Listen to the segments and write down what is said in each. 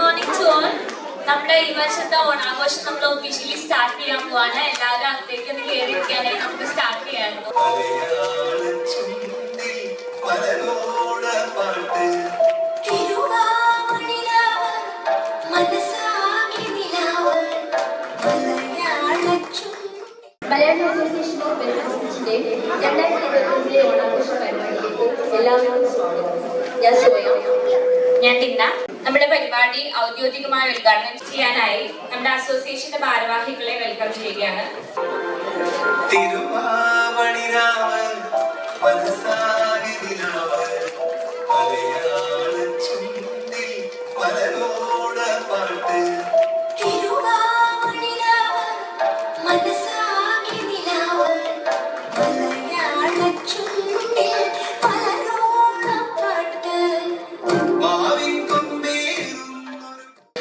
Morning to all. നമ്മുടെ ഈ വർഷത്തെ ഓണാഘോഷം നമ്മൾ ഒഫീഷ്യലി സ്റ്റാർട്ട് ചെയ്യാൻ പോവാണ്. എല്ലാവരും അകത്തേക്ക് ഒന്ന് കയറിയിരിക്കാനായി നമുക്ക് സ്റ്റാർട്ട് ചെയ്യാറുണ്ട്. മലയാളി അസോസിയേഷൻ ഓഫ് വെൽഫെയറിന്റെ 2025 ഓണാഘോഷ പരിപാടിയിലേക്ക് എല്ലാവർക്കും സ്വാഗതം. ഞാൻ സോയ. ഞാൻ ടിന്ന. നമ്മുടെ പരിപാടി ഔദ്യോഗികമായി ഉദ്ഘാടനം ചെയ്യാനായി നമ്മുടെ അസോസിയേഷന്റെ ഭാരവാഹികളെ വെൽക്കം ചെയ്യുകയാണ്.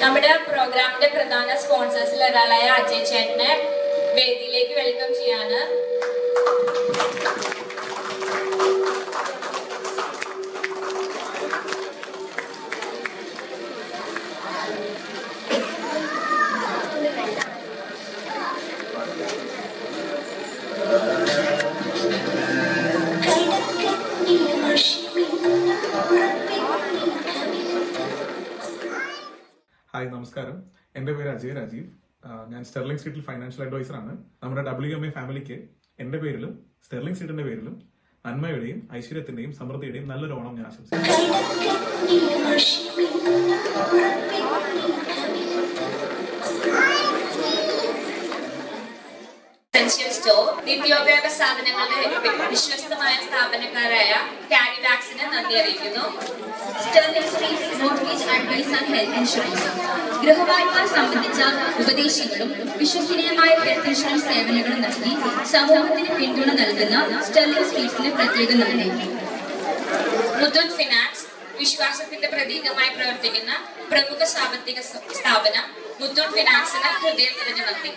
നമ്മുടെ പ്രോഗ്രാമിന്റെ പ്രധാന സ്പോൺസേഴ്സിൽ ഒരാളായ അജയ് ചേട്ടനെ വേദിയിലേക്ക് വെൽക്കം ചെയ്യാണ്. ഹായ്, നമസ്കാരം. എൻ്റെ പേര് അജയ് രാജീവ്. ഞാൻ സ്റ്റെർലിംഗ് സ്ട്രീറ്റിൽ ഫൈനാൻഷ്യൽ അഡ്വൈസർ ആണ്. നമ്മുടെ WMA ഫാമിലിക്ക് എൻ്റെ പേരിലും സ്റ്റെർലിംഗ് സ്ട്രീറ്റിന്റെ പേരിലും നന്മയുടെയും ഐശ്വര്യത്തിന്റെയും സമൃദ്ധിയുടെയും നല്ലൊരു ഓണം ഞാൻ ആശംസിക്കുന്നു. സ്റ്റോർ നിത്യോപയോഗ സാധനങ്ങളുടെ വിശ്വസ്തമായ സ്ഥാപനക്കാരായ കാരിവാക്സിന് നന്ദി അറിയിക്കുന്നു. Sterling Street mortgage advice and health insurance ഗൃഹവായ്പ സംബന്ധിച്ച ഉപദേശങ്ങളും വിശ്വസനീയമായ ഹെൽത്ത് ഇൻഷുറൻസ് സേവനങ്ങളും നൽകി സമൂഹത്തിന് പിന്തുണ നൽകുന്ന സ്റ്റെർലിംഗ് സ്ട്രീറ്റ്സിന് പ്രത്യേക നന്ദി. മുത്തൂറ്റ് ഫിനാൻസ് വിശ്വാസത്തിന്റെ പ്രതീകമായി പ്രവർത്തിക്കുന്ന പ്രമുഖ സാമ്പത്തിക സ്ഥാപനം മുത്തൂറ്റ് ഫിനാൻസിന് ഹൃദയം നിറഞ്ഞ നന്ദി.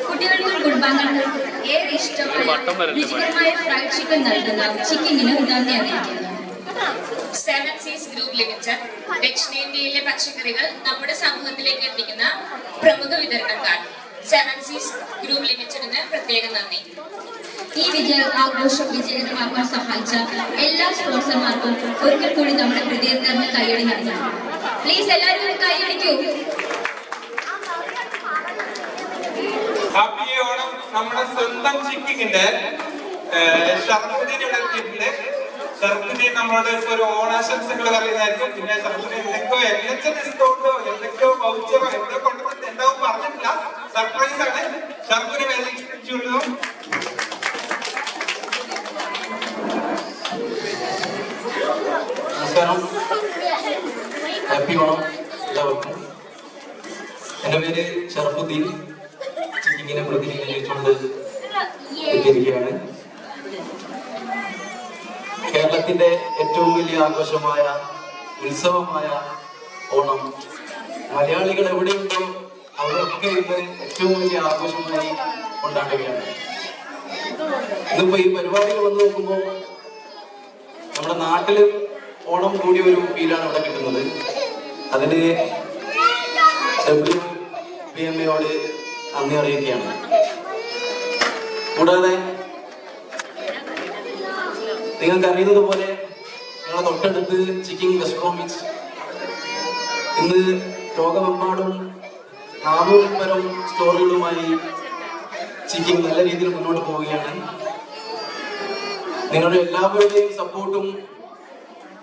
കുട്ടികൾക്കും കുടുംബാംഗങ്ങൾക്കും ഏറെ ഇഷ്ടമായ രുചികരമായ ഫ്രൈഡ് ചിക്കൻ നൽകുന്ന ചിക്കിങ്ങിന് നന്ദി അറിയിക്കുന്നു. 7 Seas ഗ്രൂപ്പ് ലിമിറ്റഡ് ദക്ഷിണേന്ത്യയിലെ പച്ചക്കറികൾ നമ്മുടെ സമൂഹത്തിലേക്ക് എത്തിക്കുന്ന പ്രമുഖ വിതരണക്കാർ 7 Seas ഗ്രൂപ്പ് ലിമിറ്റഡിന് പ്രത്യേക നന്ദി. ഈ ആഘോഷം വിജയകരമാക്കാൻ സഹായിച്ച എല്ലാ സ്പോൺസർമാർക്കും ഒരിക്കൽ കൂടി നമ്മുടെ ഹൃദയം നിറഞ്ഞ കൈയടി നൽകണം. പ്ലീസ് എല്ലാവരും ഒരു കൈയടിക്കൂ. ഹാപ്പി ഓണം. നമ്മുടെ സ്വന്തം ചിക്കിങ്ങിന്റെ ഷർഫുദ്ദീൻ ഇവിടെ എത്തിയിട്ടുണ്ട്. ഷർഫുദ്ദീൻ നമ്മളോട് ഒരു ഓണാശംസകൾ പറയുന്നതായിരിക്കും. പിന്നെ ഷർഫുദ്ദീൻ എന്തൊക്കെയോ ഡിസ്കൗണ്ടോ എന്തൊക്കെയോ വൗച്ചറോ എന്തൊക്കെ കൊണ്ടുവന്നിട്ട് എന്താവും പറഞ്ഞിട്ടില്ല. സർപ്രൈസ് ആണ്. ഷർഫുദ്ദീൻ വേദിച്ചുള്ളൂ. നമസ്കാരം, ഹാപ്പി ഓണം എല്ലാവർക്കും. എൻ്റെ പേര് ഷർഫുദ്ദീൻ. ചിക്കിങ്ങിനെ പ്രതിനിധീകരിച്ചുകൊണ്ട് എത്തിയിരിക്കുകയാണ്. കേരളത്തിന്റെ ഏറ്റവും വലിയ ആഘോഷമായ ഉത്സവമായ ഓണം മലയാളികൾ എവിടെയുണ്ടോ അവരൊക്കെ ഇന്ന് ഏറ്റവും വലിയ ആഘോഷമായി കൊണ്ടാടുകയാണ്. ഇന്നിപ്പോ ഈ പരിപാടികൾ വന്ന് നോക്കുമ്പോൾ നമ്മുടെ നാട്ടില് ഓണം കൂടി ഒരു ഫീലാണ് ഇവിടെ കിട്ടുന്നത്. അതിന് WMAയോട് നന്ദി അറിയിക്കുകയാണ്. കൂടാതെ നിങ്ങൾക്ക് അറിയുന്നത് പോലെ ഞങ്ങളെ തൊട്ടടുത്ത് ചിക്കിങ് വെസ്റ്റ് ബ്രോമിച്ച് ഇന്ന് ലോകമെമ്പാടും 400 പരം സ്റ്റോറുകളുമായി ചിക്കിങ് നല്ല രീതിയിൽ മുന്നോട്ട് പോവുകയാണ്. നിങ്ങളുടെ എല്ലാവരുടെയും സപ്പോർട്ടും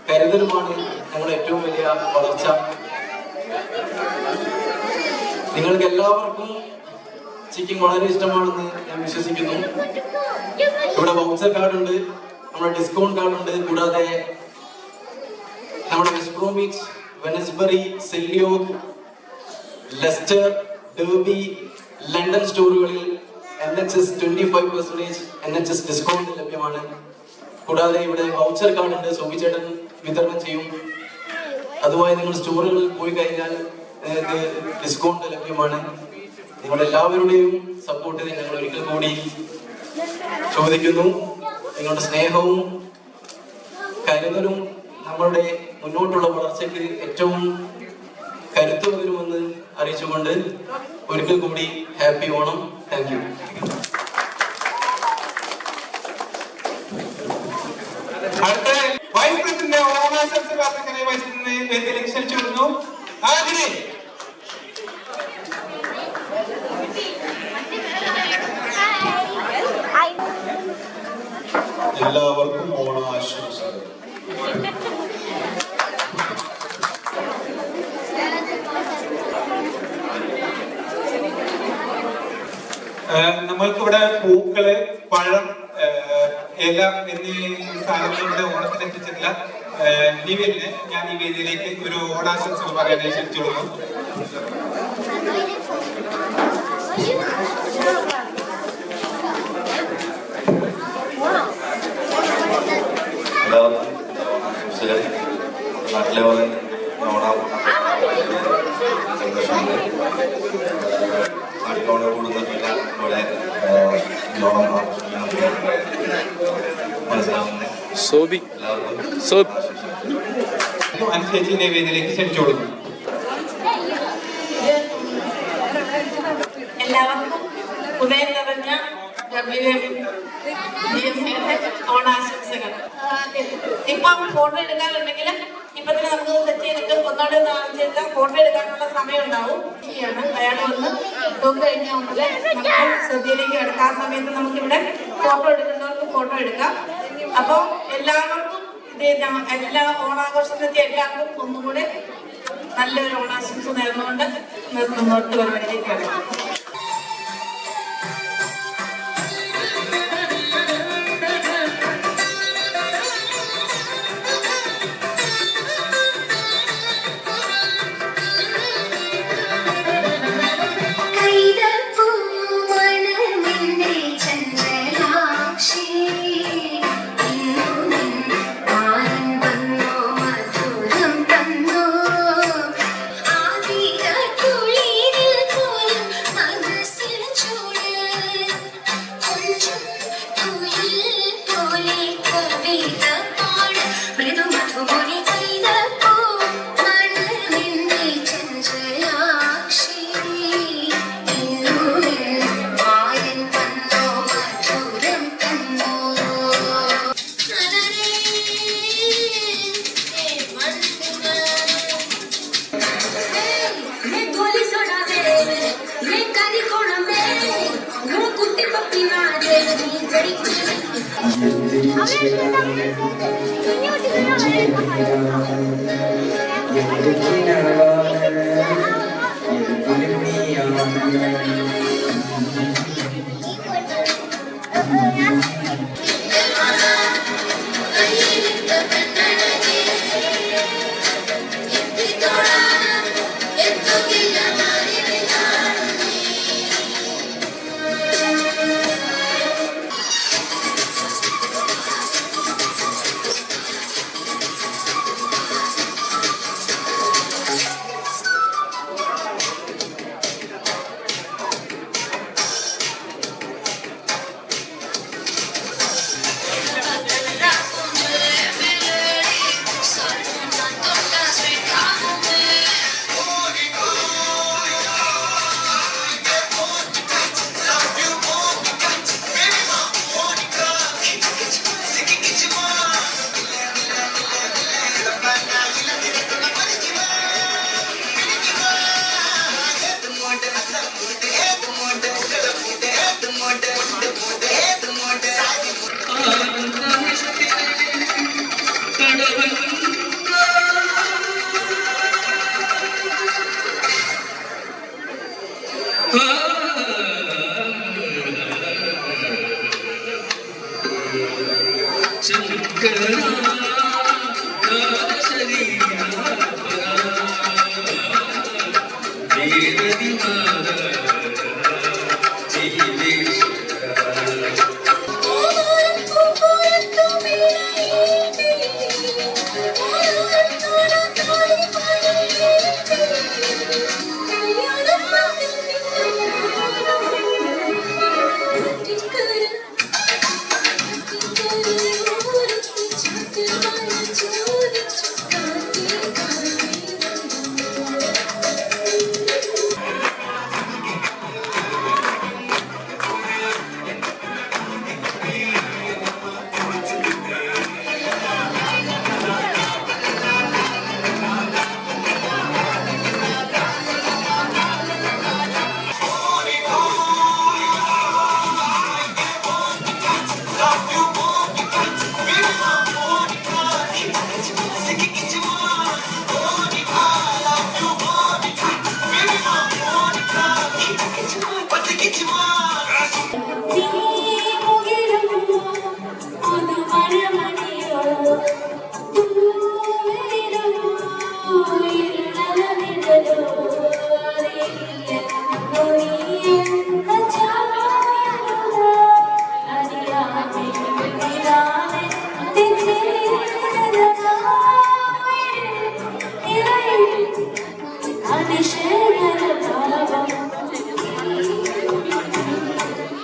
കരുതലുമാണ് ഞങ്ങളുടെ ഏറ്റവും വലിയ വളർച്ച. നിങ്ങൾക്ക് എല്ലാവർക്കും ചിക്കിങ് വളരെ ഇഷ്ടമാണെന്ന് ഞാൻ വിശ്വസിക്കുന്നു. ഇവിടെ വൗച്ചർ കാർഡ് ഉണ്ട്, നമ്മുടെ ഡിസ്കൗണ്ട് കാർഡ് ഉണ്ട്. കൂടാതെ നമ്മുടെ വെസ്റ്റ് ബ്രോമിച്ച്, വെനസ്ബറി, സെല്ലിയോ, ലെസ്റ്റർ, ഡെർബി, ലണ്ടൻ സ്റ്റോറുകളിൽ NHS 25% NHS ഡിസ്കൗണ്ട് ലഭ്യമാണ്. കൂടാതെ ഇവിടെ വൗച്ചർ കാർഡ് ഉണ്ട്, സോബിച്ചേട്ടൻ വിതരണം ചെയ്യും. അതുമായി നിങ്ങൾ സ്റ്റോറുകളിൽ പോയി കഴിഞ്ഞാൽ നിങ്ങൾക്ക് ഡിസ്കൗണ്ട് ലഭ്യമാണ്. നിങ്ങളെല്ലാവരുടെയും സപ്പോർട്ട് ഞങ്ങൾ ഒരിക്കൽ കൂടി ചോദിക്കുന്നു. നിങ്ങളുടെ സ്നേഹവും കരുതലും നമ്മളുടെ മുന്നോട്ടുള്ള വളർച്ചയ്ക്ക് ഏറ്റവും കരുത്തു പകരുമെന്ന് അറിയിച്ചുകൊണ്ട് ഒരിക്കൽ കൂടി ഹാപ്പി ഓണം. Thank you. അടുത്ത വൈസ് പ്രസിഡന്റ് ഓണാശംസ പ്രാർത്ഥിക്കുന്ന വൈസ് പ്രസിഡന്റ് വേദിയിലേക്ക് ക്ഷണിച്ചു വിടുന്നു. ആദ്യമേ എല്ലാവർക്കും ഓണാശംസകൾ. നമ്മൾക്കിവിടെ പൂക്കള്, പഴം, ഇല എന്നീ സാധനങ്ങളുടെ ഓണത്തിന് എത്തിച്ചിട്ടില്ല. നിവിലിന് ഞാൻ ഈ വേദിയിലേക്ക് ഒരു ഓണാശംസകൾ പറയാനായി ക്ഷണിച്ചു കൊടുക്കുന്നു. എല്ലാവർക്കും ഓണാശംസകൾ. നാട്ടിലെ പോലെ ഓണം സന്തോഷമുണ്ട്. നാട്ടിൽ ഓണം കൂടുന്നില്ല ഇവിടെ ഓണം മനസ്സിലാവുന്നത്. എല്ലാവർക്കും അനുശേഷിന്റെ വേദിയിലേക്ക് ക്ഷണിച്ചു കൊടുക്കുന്നു. എല്ലാവർക്കും ഉദയം നിറഞ്ഞ WMDFയുടെ ഓണാശംസകൾ. ഇപ്പം ഫോട്ടോ എടുക്കാനുണ്ടെങ്കിൽ ഇപ്പൊ തന്നെ നമുക്ക് സെറ്റ് ചെയ്തിട്ട് ഒന്നോടെ ചെയ്താൽ ഫോട്ടോ എടുക്കാനുള്ള സമയം ഉണ്ടാവും. അയാൾ വന്ന് നോക്കി കഴിഞ്ഞാൽ നമുക്ക് ശ്രദ്ധയിലേക്ക് എടുക്കാം. ആ സമയത്ത് നമുക്കിവിടെ ഫോട്ടോ എടുക്കുന്നവർക്ക് ഫോട്ടോ എടുക്കാം. അപ്പോൾ എല്ലാവർക്കും എല്ലാ ഓണാഘോഷത്തിലെത്തിയ എല്ലാവർക്കും ഒന്നുകൂടെ നല്ലൊരു ഓണാശംസ നേർന്നുകൊണ്ട് മുന്നോട്ട് പരിപാടിയിലേക്കാണ്.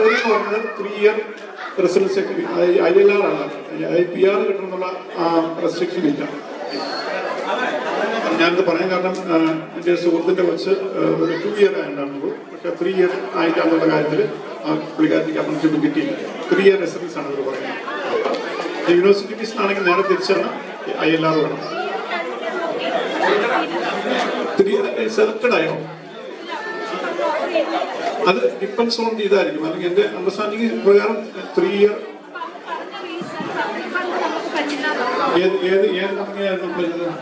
എന്ന് പറയുന്നത് 3 ഇയർ റെസിഡൻസ് ILR ആണ്. PR കിട്ടണമെന്നുള്ള റെസ്ട്രിക്ഷൻ ഇല്ല. ഞാനിത് പറയാൻ കാരണം എൻ്റെ സുഹൃത്തിൻ്റെ വെച്ച് ഒരു 2 ഇയർ ആയിട്ടുണ്ടാകുള്ളൂ. പക്ഷേ 3 ഇയർ ആയിട്ടാന്നുള്ള കാര്യത്തിൽ പുള്ളിക്കാരത്തേക്ക് അപ്രന്റീസ്ഷിപ്പ് കിട്ടിയില്ല. 3 ഇയർ റെസിഡൻസ് ആണ് ഇവർ പറയുന്നത്. യൂണിവേഴ്സിറ്റി ഫീസിനാണെങ്കിൽ നേരെ തിരിച്ചാണ് ILR വേണം. 3 ഇയർ സെലക്റ്റഡ് ആയോ? അത് ഡിപ്പെൻസ് ഓൺ ഇതായിരിക്കും. അല്ലെങ്കിൽ എൻ്റെ അണ്ടർസ്റ്റാൻഡിങ് പ്രകാരം 3 ഇയർ ഏത് കമ്പനിയായിരുന്നു അപ്ലൈ ചെയ്തത്?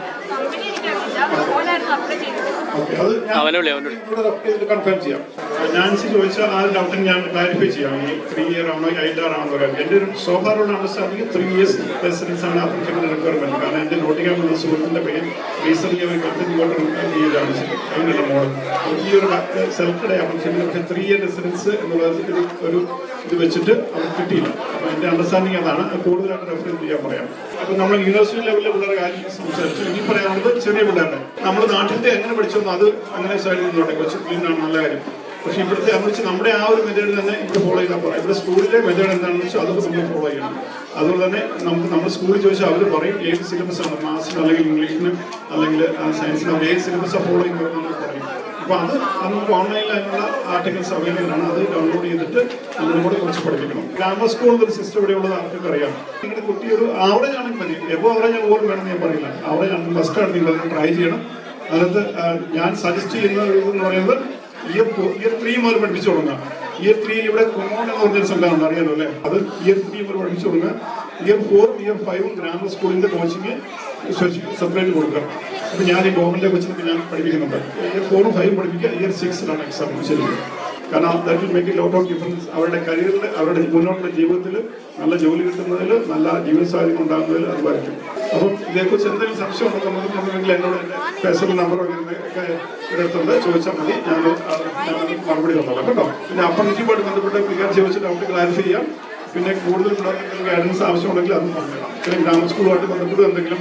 കൺഫേം ചെയ്യാം. നാൻസി ചോദിച്ച ആ ഡൗട്ടിന് ഞാൻ ക്ലാരിഫൈ ചെയ്യാം. ഈ 3 ഇയർ ആണോ ILR ആണോ പറയാം. എൻ്റെ ഒരു സോഫാറുള്ള അണ്ടർസ്റ്റാൻഡിങ് 3 ഇയേഴ്സ് റെസിഡൻസ് ആണ് ആപ്ലിക്കബിൾ റിക്വയർമെന്റ്. കാരണം എൻ്റെ നോട്ടിക്കാൻ വന്ന സുഹൃത്തിൻ്റെ പയ്യൻ റീസെന്റ് അവർ കമ്പനിയിലാണ് അതിനുള്ള മോഡൽ. ഈ ഒരു സെലക്ടഡ് ആപ്ലിക്കേഷൻ പക്ഷേ 3 ഇയർ റെസിഡൻസ് എന്നുള്ളത് ഒരു ഇത് വെച്ചിട്ട് അവർ കിട്ടിയില്ല. അപ്പോൾ എൻ്റെ അണ്ടർസ്റ്റാൻഡിങ് അതാണ്. കൂടുതലായിട്ട് റെഫർ ചെയ്യാൻ പറയാം. അപ്പോൾ നമ്മൾ യൂണിവേഴ്സിറ്റി ലെവലിൽ പിള്ളേരെ കാര്യം സംസാരിച്ചു. ഇനി പറയാനുള്ളത് ചെറിയ പിള്ളേരുടെ നമ്മൾ നാട്ടിലത്തെ എങ്ങനെ പഠിച്ചോന്നു അത് അങ്ങനെ സൈഡിൽ നിന്നോട്ടെ. കൊച്ചു പിന്നാണ് നല്ല കാര്യം. പക്ഷെ ഇവിടുത്തെ എന്ന് വെച്ചാൽ നമ്മുടെ ആ ഒരു മെത്തേഡ് തന്നെ ഇവിടെ ഫോളോ ചെയ്താൽ പറയാം. ഇവിടെ സ്കൂളിലെ മെത്തേഡ് എന്താണെന്ന് വെച്ചാൽ അതൊക്കെ നമ്മൾ ഫോളോ ചെയ്യണം. അതുപോലെ തന്നെ നമ്മൾ സ്കൂളിൽ ചോദിച്ചാൽ അവർ പറയും ഏത് സിലബസാണ് മാത്സിന് അല്ലെങ്കിൽ ഇംഗ്ലീഷിനും അല്ലെങ്കിൽ സയൻസിനും അവർ ഏത് സിലബസാണ് ഫോളോ ചെയ്യുന്നത് നമ്മൾ പറയും. അപ്പോൾ അത് നമുക്ക് ഓൺലൈനിൽ അതിനുള്ള ആർട്ടിക്കിൾസ് അവൈലബിൾ ആണ്. അത് ഡൗൺലോഡ് ചെയ്തിട്ട് നമ്മളും കൂടെ കുറച്ച് പഠിപ്പിക്കണം. ഗ്രാമർ സ്കൂളിൽ ഒരു സിസ്റ്റം ഇവിടെ ഉള്ളത് ആർക്കൊക്കെ അറിയാം. നിങ്ങളുടെ കുട്ടി ഒരു ആവറേജ് ആണെങ്കിൽ മതി. എപ്പോൾ ആവറേജ് ഞാൻ ഓർമ്മ വേണമെന്ന് ഞാൻ പറയില്ല. ആവറേജ് ആണെങ്കിൽ ഫസ്റ്റാണ് നിങ്ങൾ ട്രൈ ചെയ്യണം. അതിനകത്ത് ഞാൻ സജസ്റ്റ് ചെയ്യുന്ന എന്ന് പറയുന്നത് ഇയർ 3 മുതൽ പഠിപ്പിച്ചു തുടങ്ങുക. ഇയർ 3 ഇവിടെ കൊമോൺ എന്ന് പറഞ്ഞൊരു സംഘമാണ് അറിയാലോ അല്ലേ. അത് ഇയർ 3 മുതൽ പഠിപ്പിച്ചു തുടങ്ങുക. ഇയർ 4 ഇയർ 5 ഗ്രാമർ സ്കൂളിന്റെ കോച്ചിങ് സെപ്പറേറ്റ് കൊടുക്കുക. അപ്പോൾ ഞാൻ ഈ ഗവൺമെന്റ് കോച്ചിങ് ഞാൻ പഠിപ്പിക്കുന്നുണ്ട്. ഇയർ 4 5 പഠിപ്പിക്കുക. ഇയർ 6 എക്സാം ശരിക്കും. കാരണം that will make a lot of difference. അവരുടെ കരിയറിൽ അവരുടെ മുന്നോട്ടുള്ള ജീവിതത്തിൽ നല്ല ജോലി കിട്ടുന്നതിൽ നല്ല ജീവിത സാഹചര്യം ഉണ്ടാകുന്നതിൽ അത് വരയ്ക്കും. അപ്പം ഇതേക്കുറിച്ച് എന്തെങ്കിലും സംശയം ഉണ്ടെന്നുണ്ടെങ്കിൽ എന്നോട് എൻ്റെ ഫേസ്ബുക്ക് നമ്പർ എടുത്തുണ്ട് ചോദിച്ചാൽ മതി. ഞാൻ മറുപടി തന്നോളാം കേട്ടോ. പിന്നെ അപ്രന്റീസ്ഷിപ്പുമായിട്ട് ബന്ധപ്പെട്ട് പിള്ളേർ ചോദിച്ചിട്ട് നമുക്ക് ക്ലാരിഫൈ ചെയ്യാം. പിന്നെ കൂടുതൽ പിള്ളേർക്ക് ഗൈഡൻസ് ആവശ്യമുണ്ടെങ്കിൽ അതും പറഞ്ഞുതരാം. പിന്നെ ഗ്രാമർ സ്കൂളുമായിട്ട് ബന്ധപ്പെട്ട് എന്തെങ്കിലും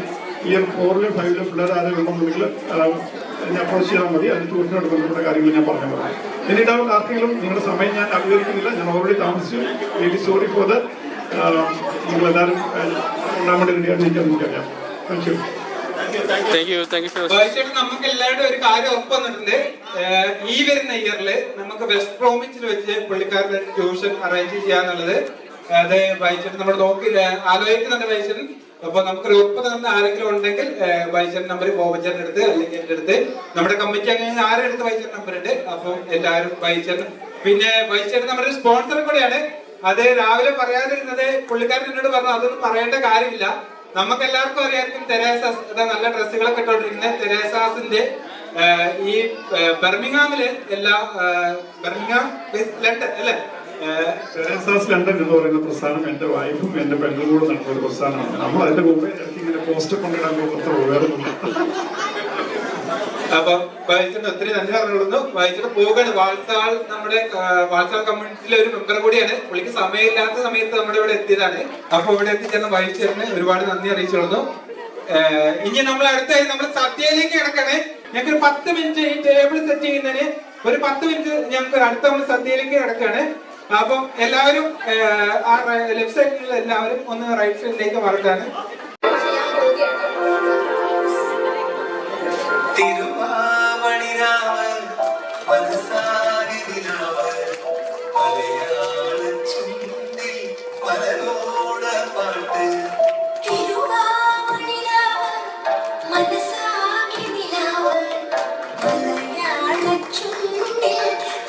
ഇയർ 4 5 പിള്ളേർ ആരെങ്കിലും ഉണ്ടെന്നുണ്ടെങ്കിൽ എന്നെ അപ്രോച്ച് ചെയ്താൽ മതി. അതിന് ട്യൂഷനുമായിട്ട് ബന്ധപ്പെട്ട കാര്യങ്ങൾ ഞാൻ പറഞ്ഞു തരാം. പിന്നീട് ആർക്കെങ്കിലും നിങ്ങളുടെ സമയം ഞാൻ അഭികരിക്കുന്നില്ല. ഞാൻ ഓൾറെഡി താമസിച്ചു. വെരി സോറി ഫോർ ദ നിങ്ങളെല്ലാവരും ഉണ്ടാൻ വേണ്ടി റെഡിയായിട്ട് നിൽക്കാൻ എനിക്കറിയാം. നമുക്ക് എല്ലാവരും ഒരു കാര്യം ഉറപ്പ് വന്നിട്ടുണ്ട്. ഈ വരുന്ന ഇയറില് നമുക്ക് വെസ്റ്റ് പ്രോമിൻസിൽ വെച്ച് പുള്ളിക്കാരുടെ ട്യൂഷൻ അറേഞ്ച് ചെയ്യാന്നുള്ളത് അത് വൈച്ചേട്ടൻ നമ്മൾ നോക്കി ആലോചിക്കുന്നുണ്ട് വൈച്ചേട്ടൻ. അപ്പൊ നമുക്കൊരു ഉറപ്പ് തന്ന ആരെങ്കിലും ഉണ്ടെങ്കിൽ വൈച്ചേട്ടൻ നമ്പർ ബോബച്ചേട്ടൻ്റെ അടുത്ത് അല്ലെങ്കിൽ എൻ്റെ അടുത്ത് നമ്മുടെ കമ്മിറ്റി അങ്ങനെ ആരുടെ അടുത്ത് വൈച്ചേട്ടൻ നമ്പർ ഉണ്ട്. അപ്പം എല്ലാവരും വൈച്ചേട്ടൻ പിന്നെ വൈച്ചേട്ടൻ നമ്മുടെ ഒരു സ്പോൺസർ കൂടെയാണ്. അത് രാവിലെ പറയാതിരുന്നത് പുള്ളിക്കാരൻ എന്നോട് പറഞ്ഞു അതൊന്നും പറയേണ്ട കാര്യമില്ല. നമുക്ക് എല്ലാവർക്കും അറിയാമായിരിക്കും തെരേസാസ് നല്ല ഡ്രസ്സുകളൊക്കെ ഇട്ടോണ്ടിരിക്കുന്നത്. തെരേസാസിന്റെ ഈ ബർമിംഗാമില് എല്ലാ ബർമിംഗാം ലണ്ടൻ അല്ലെ തെരേസാസ് ലണ്ടൻ എന്ന് പറയുന്ന പ്രസ്ഥാനം എൻ്റെ വൈഫും എൻ്റെ പെണ്ണും കൂടെ നടന്ന ഒരു പ്രസ്ഥാനമാണ്. നമ്മൾ അതിന്റെ മുമ്പേ ഇങ്ങനെ പോസ്റ്റ് കൊണ്ടിടാൻ പോകുന്ന വേറെ. അപ്പൊ വൈദ്യുതി ഒത്തിരി നന്ദി പറഞ്ഞുകൊടുന്നു. വൈദ്യുതി പോകാണ്. വാൾത്താൾ നമ്മുടെ വാൾത്താൾ കമ്മ്യൂണിറ്റിയിലെ ഒരു മെമ്പർ കൂടിയാണ്. പുള്ളിക്ക് സമയമില്ലാത്ത സമയത്ത് നമ്മുടെ ഇവിടെ എത്തിയതാണ്. അപ്പൊ ഇവിടെ എത്തിച്ചേർന്ന വൈദ്യുതിന് ഒരുപാട് നന്ദി അറിയിച്ചു. ഇനി നമ്മൾ അടുത്തായി നമ്മൾ സദ്യയിലേക്ക് കിടക്കണേ. ഞങ്ങൾക്ക് 10 മിനിറ്റ് ഈ ടേബിൾ സെറ്റ് ചെയ്യുന്നതിന് ഒരു 10 മിനിറ്റ് ഞങ്ങൾക്ക് അടുത്ത നമ്മൾ സദ്യയിലേക്ക് കിടക്കാണ്. അപ്പം എല്ലാവരും ആ ലെഫ്റ്റ് സൈഡിലുള്ള എല്ലാവരും ഒന്ന് റൈറ്റ് സൈഡിലേക്ക് മാറുകയാണ്. തിരുവാവണിരാമൻ മനസാരിതിലാവൻ മലയാള ചുണ്ടിൽ മലരോട പാട്ട്. തിരുവാവണിരാമൻ മനസാരിതിലാവൻ മലയാള ചുണ്ടിൽ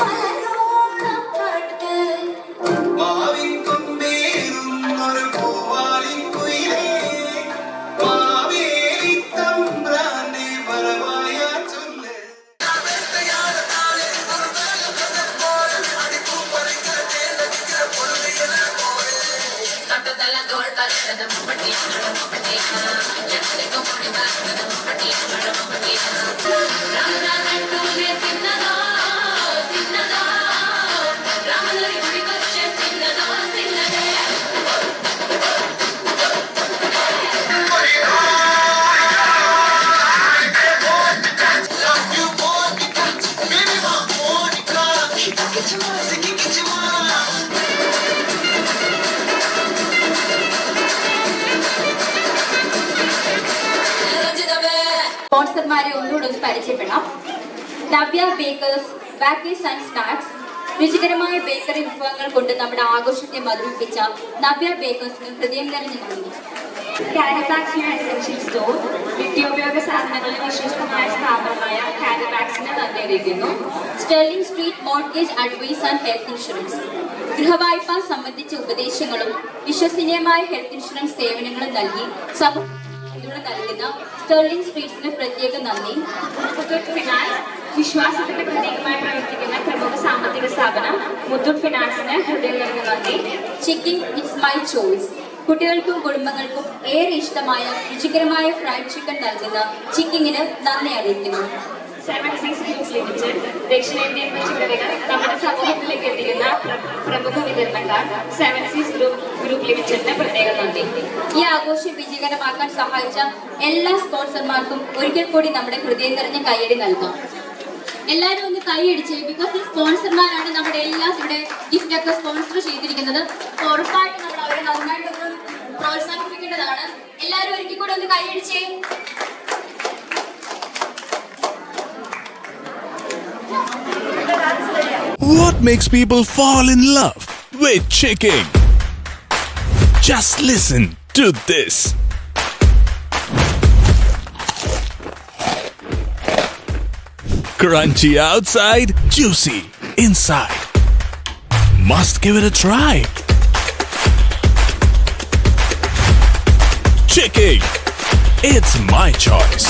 മലരോട പാട്ട്. മാവിൻ കൊമ്പേറും ഒരു പൂവാലിക്കുയിലേ മാവേലി തമ്പ്രാന്റെ വരവായ ചൊല്ല്. Get your സ്പോൺസർമാരെ ഒന്നുകൂടെ ഒന്ന് പരിചയപ്പെടാം. Navya bakers, bakers and snacks. രുചികരമായ ബേക്കറി വിഭവങ്ങൾ കൊണ്ട് നമ്മുടെ ആഘോഷത്തെ മധുരിപ്പിച്ച നവ്യ ബേക്കേഴ്സിന് ഹൃദയം നിറഞ്ഞ നന്ദി. കാരിപാക്സ് എസൻഷ്യൽ സ്റ്റോർ, നിത്യോപയോഗ സാധനങ്ങളുടെ വിശ്വസ്തമായ സ്ഥാപനമായ കാരിപാക്സിന് നന്ദി അറിയിക്കുന്നു. Sterling Street mortgage advice and health insurance. ഗൃഹവായ്പ സംബന്ധിച്ച ഉപദേശങ്ങളും വിശ്വസനീയമായ ഹെൽത്ത് ഇൻഷുറൻസ് സേവനങ്ങളും നൽകി പിന്തുണ നൽകുന്ന സ്റ്റെർലിംഗ് സ്ട്രീറ്റ്സിന് പ്രത്യേക നന്ദി. മുത്തൂറ്റ് ഫിനാൻസ്, വിശ്വാസത്തിന്റെ പ്രതീകമായി പ്രവർത്തിക്കുന്ന പ്രമുഖ സാമ്പത്തിക സ്ഥാപനം മുത്തൂറ്റ് ഫിനാൻസിന് ഹൃദയം നിറഞ്ഞ നന്ദി. Chicking it's my choice. കുട്ടികൾക്കും കുടുംബങ്ങൾക്കും ഏറെ ഇഷ്ടമായ രുചികരമായ ഫ്രൈഡ് ചിക്കൻ നൽകുന്ന ചിക്കിങ്ങിന് നന്ദി അറിയിക്കുന്നു. 7 Seas Group Limited, ദക്ഷിണേന്ത്യൻ പച്ചക്കറികൾ നമ്മുടെ സമൂഹത്തിലേക്ക് എത്തിക്കുന്ന പ്രമുഖ വിതരണക്കാർ 7 Seas Group Limitedന് പ്രത്യേക നന്ദി. ഈ ആഘോഷം വിജയകരമാക്കാൻ സഹായിച്ച എല്ലാ സ്പോൺസർമാർക്കും ഒരിക്കൽ കൂടി നമ്മുടെ ഹൃദയം നിറഞ്ഞ കൈയടി നൽകാം. എല്ലാവരും ഒന്ന് കൈയടിച്ച്, ബിക്കോസ് ഈ സ്പോൺസർമാരാണ് നമ്മുടെ എല്ലാ ഇവിടെ ഗിഫ്റ്റ് ഒക്കെ സ്പോൺസർ ചെയ്തിരിക്കുന്നത്. ഉറപ്പായിട്ട് നമ്മൾ അവരെ നന്നായിട്ടൊന്ന് പ്രോത്സാഹിപ്പിക്കേണ്ടതാണ്. എല്ലാവരും ഒരിക്കൽ കൂടി ഒന്ന് കൈയടിച്ചേ. What makes people fall in love with chicken? Just listen to this. Crunchy outside, juicy inside. Must give it a try. Chicken, it's my choice.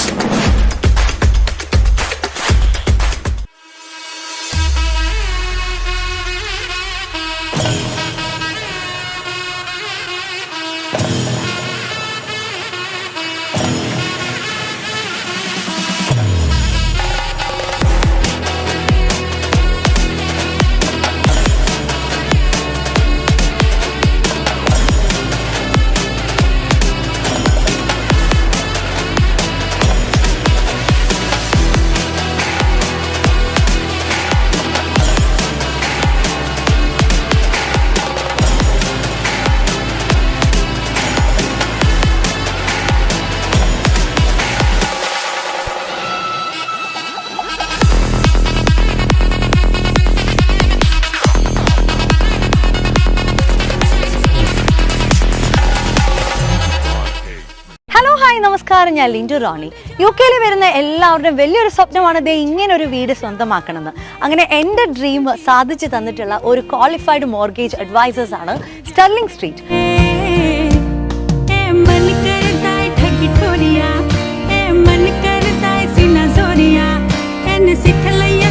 നമസ്കാരം, ഞാൻ ലിൻഡു റോണി. UK വരുന്ന എല്ലാവരുടെയും വലിയൊരു സ്വപ്നമാണ് ദേ ഇങ്ങനൊരു വീട് സ്വന്തമാക്കണമെന്ന്. അങ്ങനെ എൻ്റെ ഡ്രീം സാധിച്ചു തന്നിട്ടുള്ള ഒരു ക്വാളിഫൈഡ് മോർഗേജ് അഡ്വൈസേഴ്സ് ആണ് സ്റ്റെർലിംഗ് സ്ട്രീറ്റ്. मन करता है सीना जोरिया, सिख लिया